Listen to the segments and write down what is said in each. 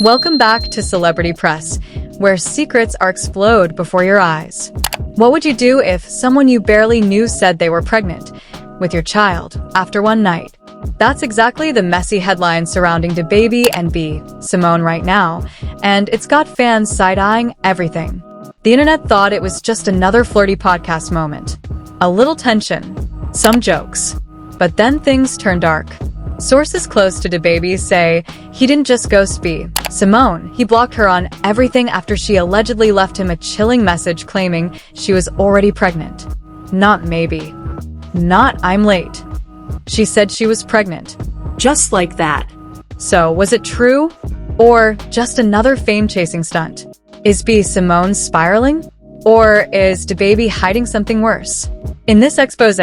Welcome back to Celebrity Press, where secrets are exploded before your eyes. What would you do if someone you barely knew said they were pregnant with your child after one night? That's exactly the messy headline surrounding DaBaby and Simone right now, and it's got fans side-eyeing everything. The internet thought it was just another flirty podcast moment. A little tension, some jokes, but then things turned dark. Sources close to DaBaby say he didn't just ghost Simone, he blocked her on everything after she allegedly left him a chilling message claiming she was already pregnant. Not maybe. Not I'm late. She said she was pregnant. Just like that. So, was it true? Or just another fame-chasing stunt? Is Simone spiraling? Or is DaBaby hiding something worse? In this expose,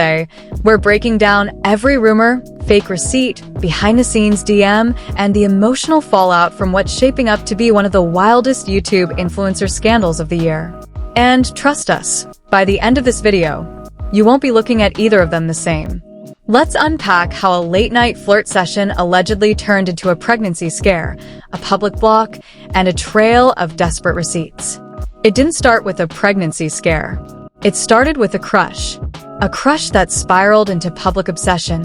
we're breaking down every rumor, fake receipt, behind-the-scenes DM, and the emotional fallout from what's shaping up to be one of the wildest YouTube influencer scandals of the year. And trust us, by the end of this video, you won't be looking at either of them the same. Let's unpack how a late-night flirt session allegedly turned into a pregnancy scare, a public block, and a trail of desperate receipts. It didn't start with a pregnancy scare. It started with a crush that spiraled into public obsession,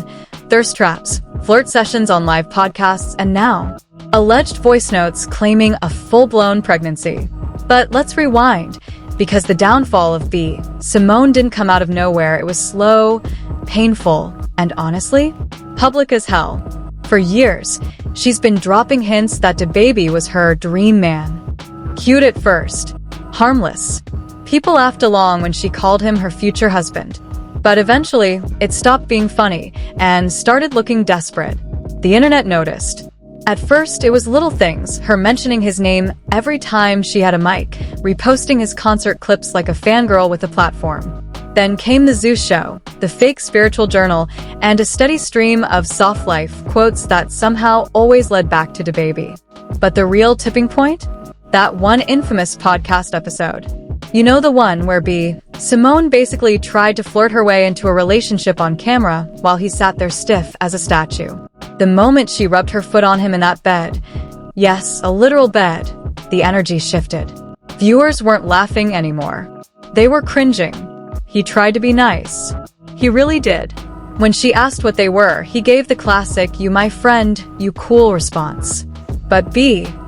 thirst traps, flirt sessions on live podcasts, and now, alleged voice notes claiming a full-blown pregnancy. But let's rewind, because the downfall of Simone didn't come out of nowhere. It was slow, painful, and honestly, public as hell. For years, she's been dropping hints that DaBaby was her dream man. Cute at first, harmless. People laughed along when she called him her future husband. But eventually, it stopped being funny and started looking desperate. The internet noticed. At first, it was little things, her mentioning his name every time she had a mic, reposting his concert clips like a fangirl with a platform. Then came the Zeus show, the fake spiritual journal, and a steady stream of soft life quotes that somehow always led back to DaBaby. But the real tipping point? That one infamous podcast episode. You know, the one where Simone basically tried to flirt her way into a relationship on camera while he sat there stiff as a statue. The moment she rubbed her foot on him in that bed, yes, a literal bed, the energy shifted. Viewers weren't laughing anymore. They were cringing. He tried to be nice. He really did. When she asked what they were, he gave the classic, "You my friend, you cool" response. But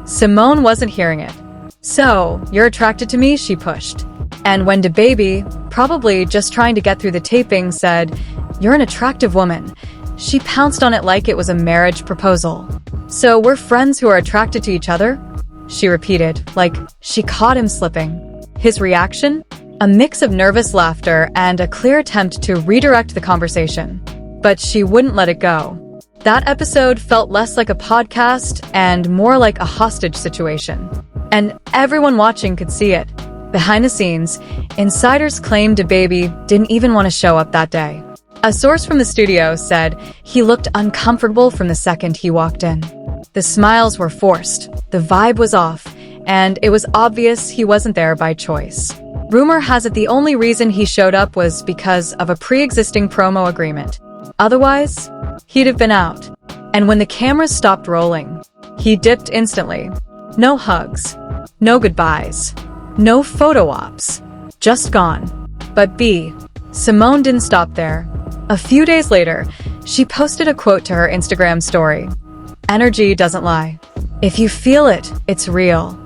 Simone wasn't hearing it. "So, you're attracted to me?" she pushed. And when DaBaby, probably just trying to get through the taping, said, "You're an attractive woman," she pounced on it like it was a marriage proposal. "So we're friends who are attracted to each other?" she repeated, like she caught him slipping. His reaction? A mix of nervous laughter and a clear attempt to redirect the conversation. But she wouldn't let it go. That episode felt less like a podcast and more like a hostage situation. And everyone watching could see it. Behind the scenes, insiders claimed DaBaby didn't even want to show up that day. A source from the studio said he looked uncomfortable from the second he walked in. The smiles were forced, the vibe was off, and it was obvious he wasn't there by choice. Rumor has it the only reason he showed up was because of a pre-existing promo agreement. Otherwise, he'd have been out. And when the cameras stopped rolling, he dipped instantly. No hugs, no goodbyes, no photo ops, just gone. But Simone didn't stop there. A few days later, she posted a quote to her Instagram story. "Energy doesn't lie. If you feel it, it's real."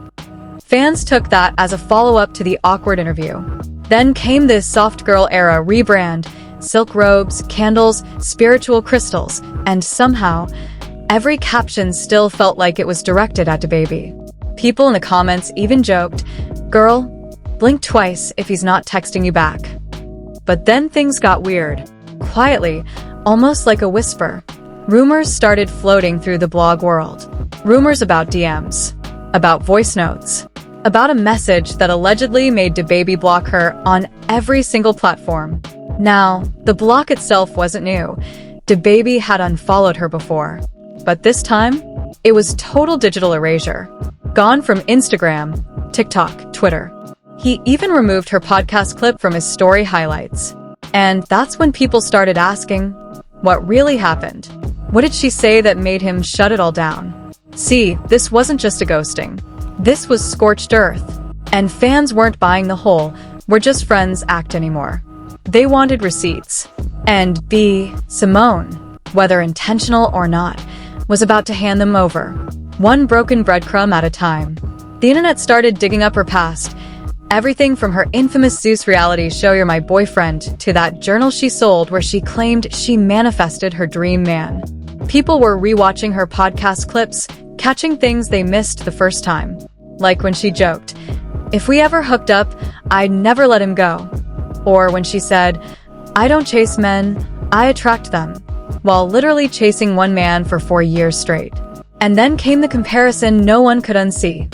Fans took that as a follow-up to the awkward interview. Then came this soft girl era rebrand, silk robes, candles, spiritual crystals, and somehow, every caption still felt like it was directed at DaBaby. People in the comments even joked, "Girl, blink twice if he's not texting you back." But then things got weird. Quietly, almost like a whisper, rumors started floating through the blog world. Rumors about DMs, about voice notes, about a message that allegedly made DaBaby block her on every single platform. Now, the block itself wasn't new. DaBaby had unfollowed her before. But this time, it was total digital erasure. Gone from Instagram, TikTok, Twitter. He even removed her podcast clip from his story highlights. And that's when people started asking, what really happened? What did she say that made him shut it all down? See, this wasn't just a ghosting. This was scorched earth. And fans weren't buying the whole "we're just friends" act anymore. They wanted receipts. And B, Simone, whether intentional or not, was about to hand them over, one broken breadcrumb at a time. The internet started digging up her past. Everything from her infamous Zeus reality show "You're My Boyfriend" to that journal she sold where she claimed she manifested her dream man. People were rewatching her podcast clips, catching things they missed the first time. Like when she joked, "If we ever hooked up, I'd never let him go." Or when she said, "I don't chase men, I attract them," while literally chasing one man for 4 years straight. And then came the comparison no one could unsee.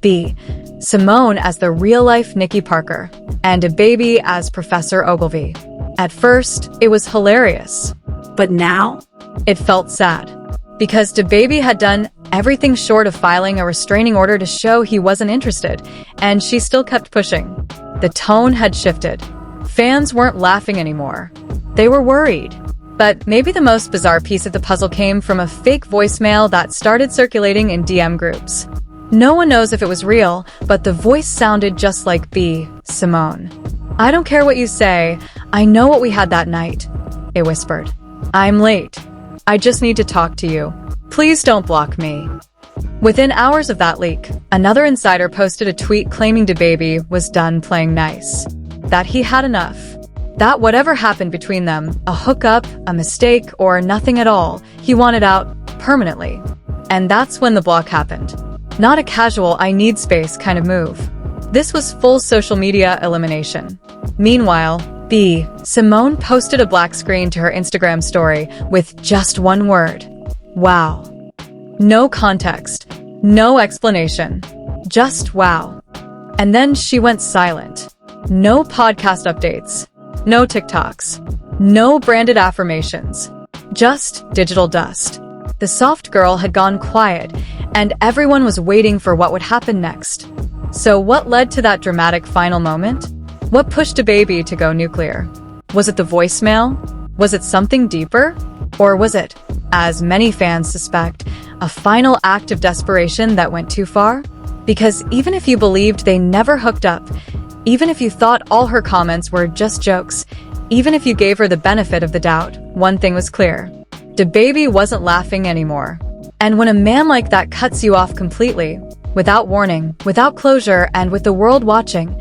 B, Simone as the real-life Nikki Parker, and DaBaby as Professor Ogilvy. At first, it was hilarious. But now, it felt sad. Because DaBaby had done everything short of filing a restraining order to show he wasn't interested, and she still kept pushing. The tone had shifted. Fans weren't laughing anymore. They were worried. But maybe the most bizarre piece of the puzzle came from a fake voicemail that started circulating in DM groups. No one knows if it was real, but the voice sounded just like B, Simone. "I don't care what you say, I know what we had that night," it whispered. "I'm late. I just need to talk to you. Please don't block me." Within hours of that leak, another insider posted a tweet claiming DaBaby was done playing nice. That he had enough. That whatever happened between them, a hookup, a mistake, or nothing at all, he wanted out permanently. And that's when the block happened. Not a casual "I need space" kind of move. This was full social media elimination. Meanwhile, B, Simone posted a black screen to her Instagram story with just one word. Wow. No context. No explanation. Just wow. And then she went silent. No podcast updates. No TikToks. No branded affirmations. Just digital dust. The soft girl had gone quiet, and everyone was waiting for what would happen next. So what led to that dramatic final moment? What pushed DaBaby to go nuclear? Was it the voicemail? Was it something deeper? Or was it, as many fans suspect, a final act of desperation that went too far? Because even if you believed they never hooked up, even if you thought all her comments were just jokes, even if you gave her the benefit of the doubt, one thing was clear. DaBaby wasn't laughing anymore. And when a man like that cuts you off completely, without warning, without closure, and with the world watching,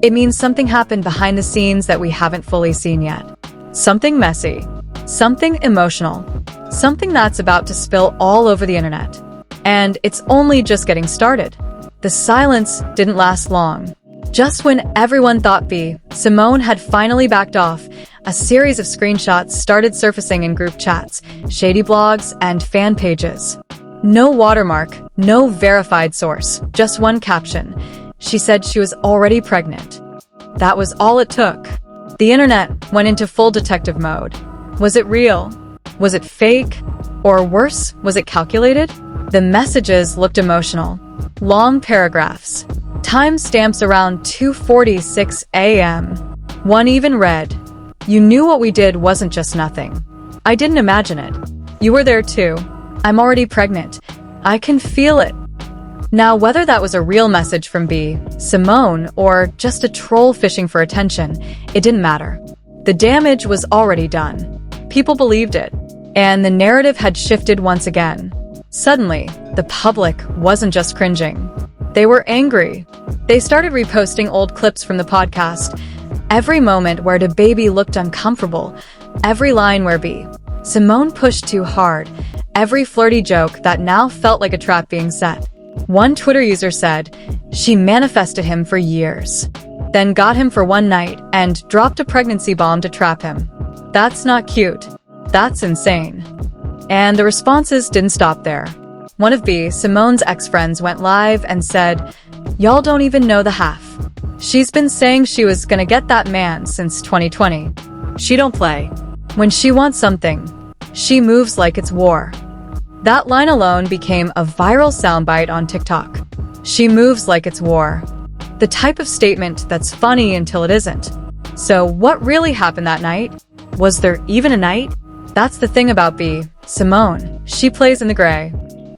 it means something happened behind the scenes that we haven't fully seen yet. Something messy. Something emotional. Something that's about to spill all over the internet. And it's only just getting started. The silence didn't last long. Just when everyone thought B, Simone had finally backed off, a series of screenshots started surfacing in group chats, shady blogs, and fan pages. No watermark, no verified source, just one caption. She said she was already pregnant. That was all it took. The internet went into full detective mode. Was it real? Was it fake? Or worse, was it calculated? The messages looked emotional. Long paragraphs. Timestamps around 2:46 a.m. One even read, "You knew what we did wasn't just nothing. I didn't imagine it. You were there too. I'm already pregnant. I can feel it." Now, whether that was a real message from B, Simone, or just a troll fishing for attention, it didn't matter. The damage was already done. People believed it, and the narrative had shifted once again. Suddenly, the public wasn't just cringing. They were angry. They started reposting old clips from the podcast. Every moment where DaBaby looked uncomfortable, every line where B, Simone pushed too hard, every flirty joke that now felt like a trap being set. One Twitter user said, "She manifested him for years, then got him for one night and dropped a pregnancy bomb to trap him. That's not cute. That's insane." And the responses didn't stop there. One of B, Simone's ex-friends went live and said, "Y'all don't even know the half. She's been saying she was gonna get that man since 2020. She don't play. When she wants something, she moves like it's war." That line alone became a viral soundbite on TikTok. She moves like it's war. The type of statement that's funny until it isn't. So what really happened that night? Was there even a night? That's the thing about B, Simone. She plays in the gray.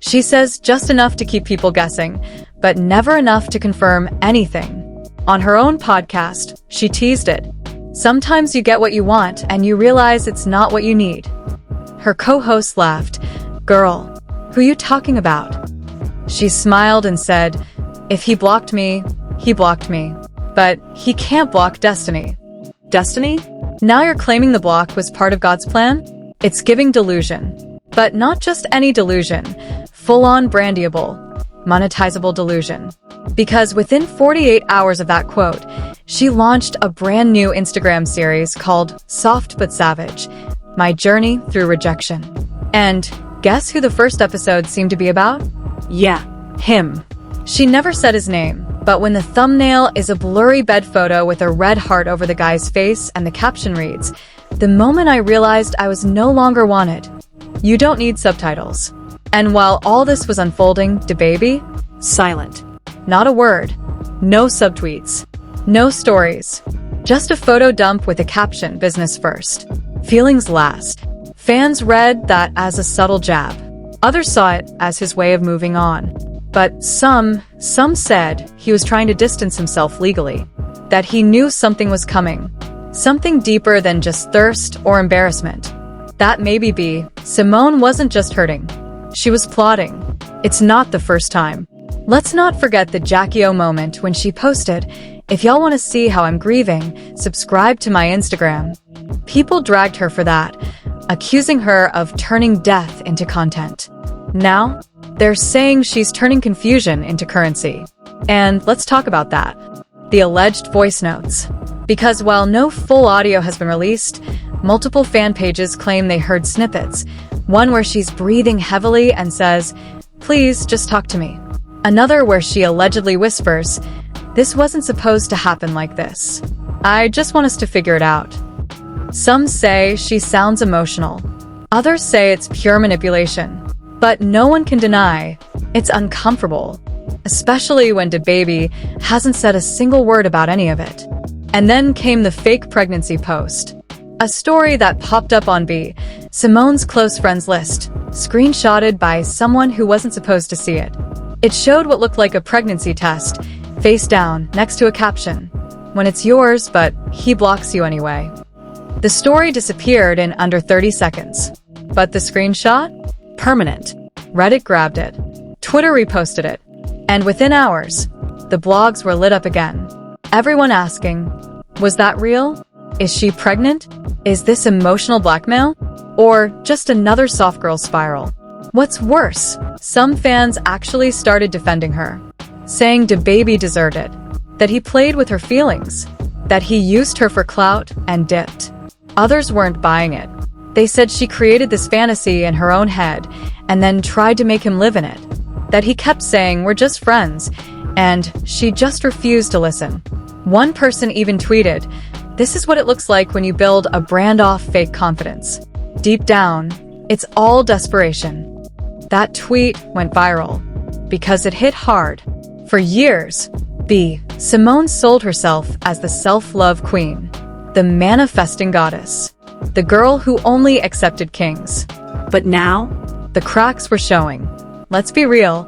She says just enough to keep people guessing, but never enough to confirm anything. On her own podcast, she teased it. Sometimes you get what you want and you realize it's not what you need. Her co-host laughed. Girl, who you talking about? She smiled and said, if he blocked me, he blocked me. But he can't block destiny. Destiny? Now you're claiming the block was part of God's plan? It's giving delusion. But not just any delusion. Full-on brandyable, monetizable delusion. Because within 48 hours of that quote, she launched a brand new Instagram series called Soft But Savage, My Journey Through Rejection. And guess who the first episode seemed to be about? Yeah, him. She never said his name, but when the thumbnail is a blurry bed photo with a red heart over the guy's face and the caption reads, the moment I realized I was no longer wanted. You don't need subtitles. And while all this was unfolding, DaBaby? Silent. Not a word. No subtweets. No stories. Just a photo dump with a caption, business first. Feelings last. Fans read that as a subtle jab. Others saw it as his way of moving on. But some said he was trying to distance himself legally. That he knew something was coming. Something deeper than just thirst or embarrassment. That maybe be, Simone wasn't just hurting. She was plotting. It's not the first time. Let's not forget the Jackie O moment when she posted, if y'all want to see how I'm grieving, subscribe to my Instagram. People dragged her for that, accusing her of turning death into content. Now, they're saying she's turning confusion into currency. And let's talk about that. The alleged voice notes. Because while no full audio has been released, multiple fan pages claim they heard snippets. One where she's breathing heavily and says, please just talk to me. Another where she allegedly whispers, this wasn't supposed to happen like this. I just want us to figure it out. Some say she sounds emotional. Others say it's pure manipulation. But no one can deny it's uncomfortable, especially when DaBaby hasn't said a single word about any of it. And then came the fake pregnancy post. A story that popped up on Simone's close friends list, screenshotted by someone who wasn't supposed to see it. It showed what looked like a pregnancy test, face down, next to a caption. When it's yours, but he blocks you anyway. The story disappeared in under 30 seconds. But the screenshot? Permanent. Reddit grabbed it. Twitter reposted it. And within hours, the blogs were lit up again. Everyone asking, was that real? Is she pregnant? Is this emotional blackmail? Or just another soft girl spiral? What's worse, some fans actually started defending her, saying DaBaby deserved it, that he played with her feelings, that he used her for clout and dipped. Others weren't buying it. They said she created this fantasy in her own head and then tried to make him live in it, that he kept saying we're just friends, and she just refused to listen. One person even tweeted, this is what it looks like when you build a brand off fake confidence. Deep down, it's all desperation. That tweet went viral because it hit hard. For years, Simone sold herself as the self-love queen, the manifesting goddess, the girl who only accepted kings. But now, the cracks were showing. Let's be real,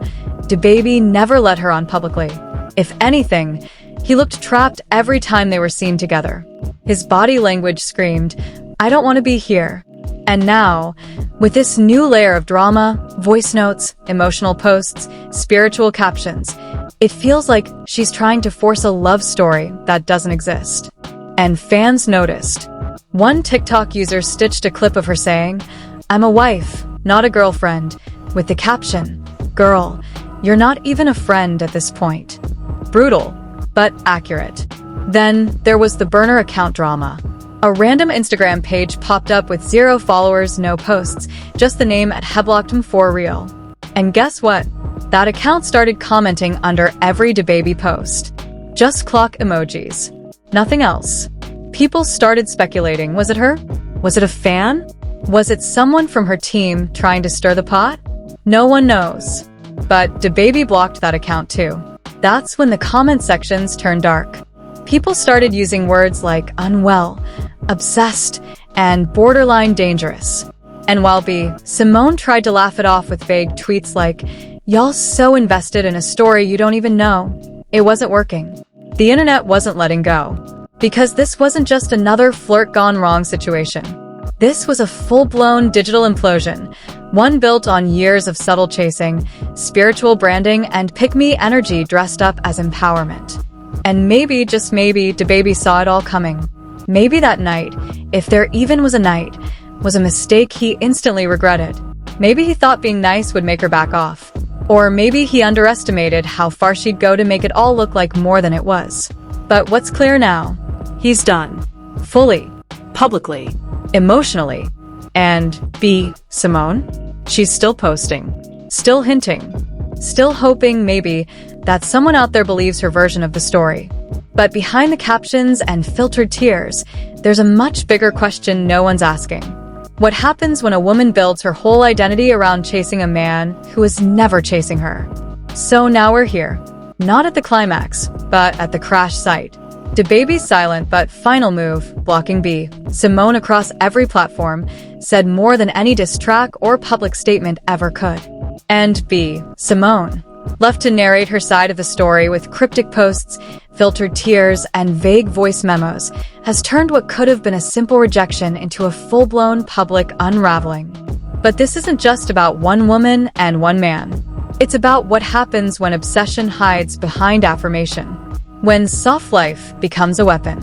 DaBaby never let her on publicly. If anything, he looked trapped every time they were seen together. His body language screamed, I don't want to be here. And now, with this new layer of drama, voice notes, emotional posts, spiritual captions, it feels like she's trying to force a love story that doesn't exist. And fans noticed. One TikTok user stitched a clip of her saying, I'm a wife, not a girlfriend, with the caption, girl, you're not even a friend at this point. Brutal, but accurate. Then there was the burner account drama. A random Instagram page popped up with 0 followers, no posts, just the name at @HeblockThem4Real. And guess what? That account started commenting under every DaBaby post. Just clock emojis. Nothing else. People started speculating, was it her? Was it a fan? Was it someone from her team trying to stir the pot? No one knows. But DaBaby blocked that account too. That's when the comment sections turned dark. People started using words like unwell, obsessed, and borderline dangerous. And while B, Simone tried to laugh it off with vague tweets like, "Y'all so invested in a story you don't even know," it wasn't working. The internet wasn't letting go. Because this wasn't just another flirt gone wrong situation. This was a full-blown digital implosion, one built on years of subtle chasing, spiritual branding, and pick-me energy dressed up as empowerment. And maybe, just maybe, DaBaby saw it all coming. Maybe that night, if there even was a night, was a mistake he instantly regretted. Maybe he thought being nice would make her back off. Or maybe he underestimated how far she'd go to make it all look like more than it was. But what's clear now? He's done. Fully. Publicly. Emotionally. And B, Simone? She's still posting. Still hinting. Still hoping, maybe, that someone out there believes her version of the story. But behind the captions and filtered tears, there's a much bigger question no one's asking. What happens when a woman builds her whole identity around chasing a man who is never chasing her? So now we're here. Not at the climax, but at the crash site. DaBaby's silent but final move, blocking B, Simone across every platform, said more than any diss track or public statement ever could. And B, Simone, left to narrate her side of the story with cryptic posts, filtered tears, and vague voice memos, has turned what could have been a simple rejection into a full-blown public unraveling. But this isn't just about one woman and one man. It's about what happens when obsession hides behind affirmation. When soft life becomes a weapon.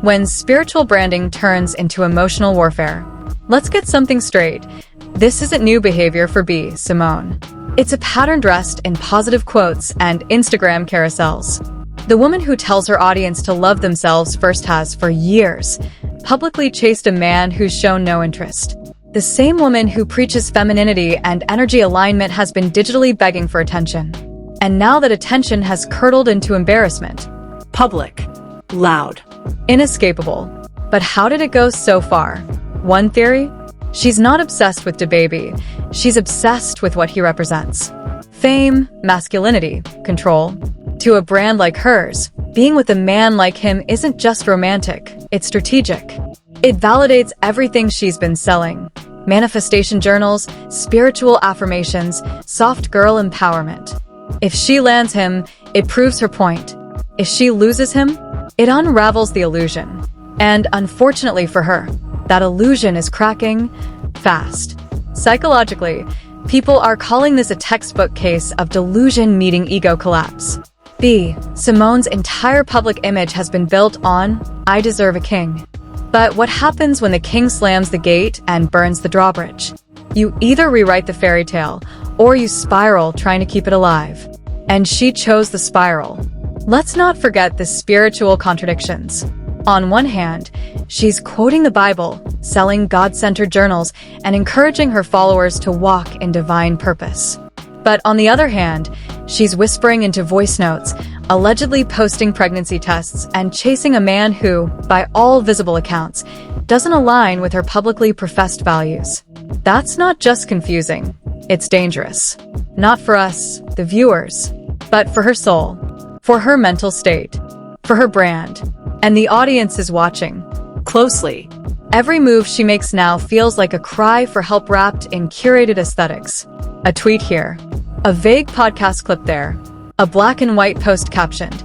When spiritual branding turns into emotional warfare. Let's get something straight. This isn't new behavior for B, Simone. It's a pattern dressed in positive quotes and Instagram carousels. The woman who tells her audience to love themselves first has, for years, publicly chased a man who's shown no interest. The same woman who preaches femininity and energy alignment has been digitally begging for attention. And now that attention has curdled into embarrassment. Public. Loud. Inescapable. But how did it go so far? One theory? She's not obsessed with DaBaby. She's obsessed with what he represents. Fame, masculinity, control. To a brand like hers, being with a man like him isn't just romantic, it's strategic. It validates everything she's been selling. Manifestation journals, spiritual affirmations, soft girl empowerment. If she lands him, it proves her point. If she loses him, it unravels the illusion. And unfortunately for her, that illusion is cracking fast. Psychologically, people are calling this a textbook case of delusion meeting ego collapse. B, Simone's entire public image has been built on, "I deserve a king." But what happens when the king slams the gate and burns the drawbridge? You either rewrite the fairy tale, or you spiral trying to keep it alive. And she chose the spiral. Let's not forget the spiritual contradictions. On one hand, she's quoting the Bible, selling God-centered journals, and encouraging her followers to walk in divine purpose. But on the other hand, she's whispering into voice notes, allegedly posting pregnancy tests, and chasing a man who, by all visible accounts, doesn't align with her publicly professed values. That's not just confusing, it's dangerous. Not for us, the viewers, but for her soul, for her mental state, for her brand. And the audience is watching closely. Every move she makes now feels like a cry for help wrapped in curated aesthetics. A tweet here, a vague podcast clip there, a black and white post captioned,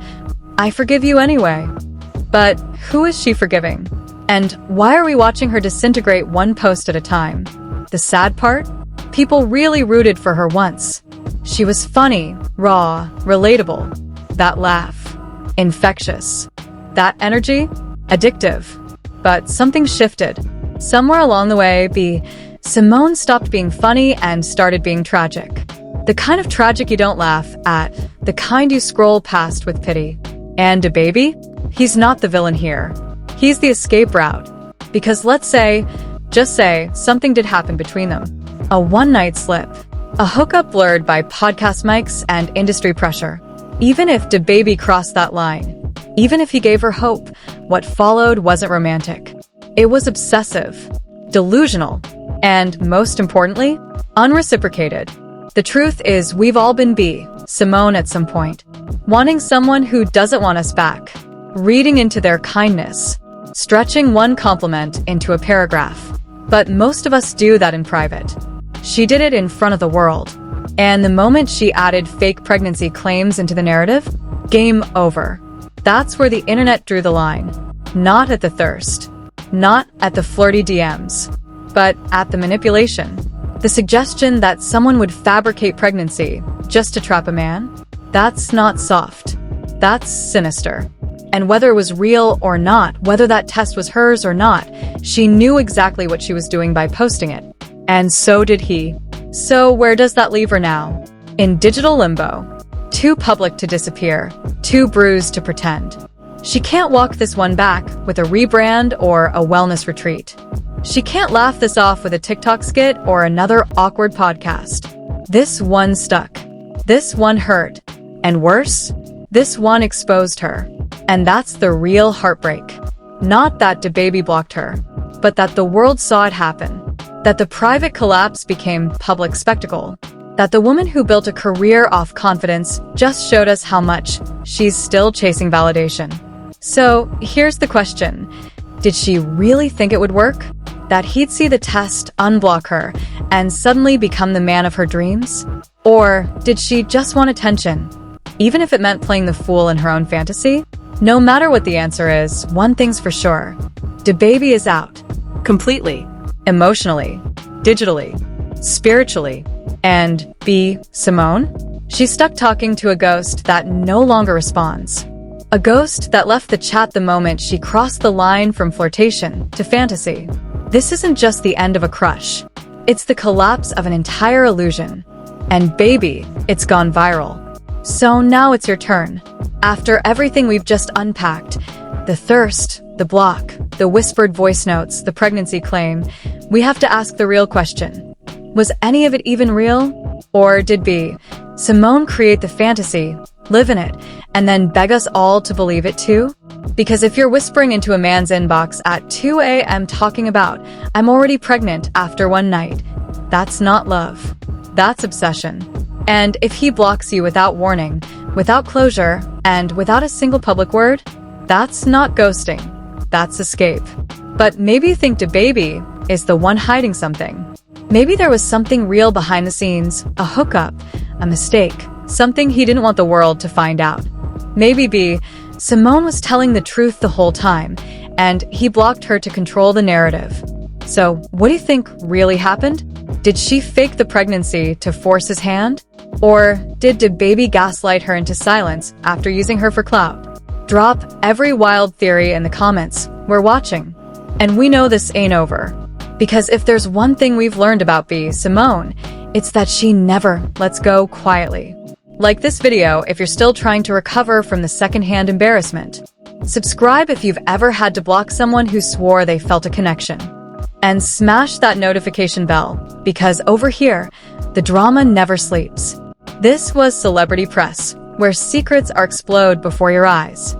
"I forgive you anyway." But who is she forgiving? And why are we watching her disintegrate one post at a time? The sad part? People really rooted for her once. She was funny, raw, relatable. That laugh, infectious. That energy, addictive. But something shifted. Somewhere along the way, Simone stopped being funny and started being tragic. The kind of tragic you don't laugh at, the kind you scroll past with pity. And DaBaby? He's not the villain here. He's the escape route. Because just say, something did happen between them. A one-night slip. A hookup blurred by podcast mics and industry pressure. Even if DaBaby crossed that line, even if he gave her hope, what followed wasn't romantic. It was obsessive, delusional, and most importantly, unreciprocated. The truth is we've all been Simone at some point. Wanting someone who doesn't want us back. Reading into their kindness. Stretching one compliment into a paragraph. But most of us do that in private. She did it in front of the world. And the moment she added fake pregnancy claims into the narrative, game over. That's where the internet drew the line. Not at the thirst. Not at the flirty DMs. But at the manipulation. The suggestion that someone would fabricate pregnancy just to trap a man? That's not soft. That's sinister. And whether it was real or not, whether that test was hers or not, she knew exactly what she was doing by posting it. And so did he. So where does that leave her now? In digital limbo. Too public to disappear. Too bruised to pretend. She can't walk this one back with a rebrand or a wellness retreat. She can't laugh this off with a TikTok skit or another awkward podcast. This one stuck. This one hurt. And worse, this one exposed her. And that's the real heartbreak. Not that DaBaby blocked her, but that the world saw it happen. That the private collapse became public spectacle. That the woman who built a career off confidence just showed us how much she's still chasing validation. So here's the question. Did she really think it would work? That he'd see the test, unblock her, and suddenly become the man of her dreams? Or did she just want attention? Even if it meant playing the fool in her own fantasy? No matter what the answer is, one thing's for sure. DaBaby is out. Completely. Emotionally, digitally, spiritually. And B, Simone? She's stuck talking to a ghost that no longer responds. A ghost that left the chat the moment she crossed the line from flirtation to fantasy. This isn't just the end of a crush. It's the collapse of an entire illusion. And baby, it's gone viral. So now it's your turn. After everything we've just unpacked, the thirst, the block, the whispered voice notes, the pregnancy claim, we have to ask the real question. Was any of it even real? Or did Simone create the fantasy, live in it, and then beg us all to believe it too? Because if you're whispering into a man's inbox at 2 a.m. talking about, I'm already pregnant after one night, that's not love. That's obsession. And if he blocks you without warning, without closure, and without a single public word, that's not ghosting. That's escape. But maybe you think DaBaby is the one hiding something. Maybe there was something real behind the scenes, a hookup, a mistake, something he didn't want the world to find out. Maybe Simone was telling the truth the whole time, and he blocked her to control the narrative. So, what do you think really happened? Did she fake the pregnancy to force his hand? Or did DaBaby gaslight her into silence after using her for clout? Drop every wild theory in the comments. We're watching. And we know this ain't over. Because if there's one thing we've learned about Simone, it's that she never lets go quietly. Like this video if you're still trying to recover from the secondhand embarrassment. Subscribe if you've ever had to block someone who swore they felt a connection. And smash that notification bell, because over here, the drama never sleeps. This was Celebrity Press, where secrets are exploded before your eyes.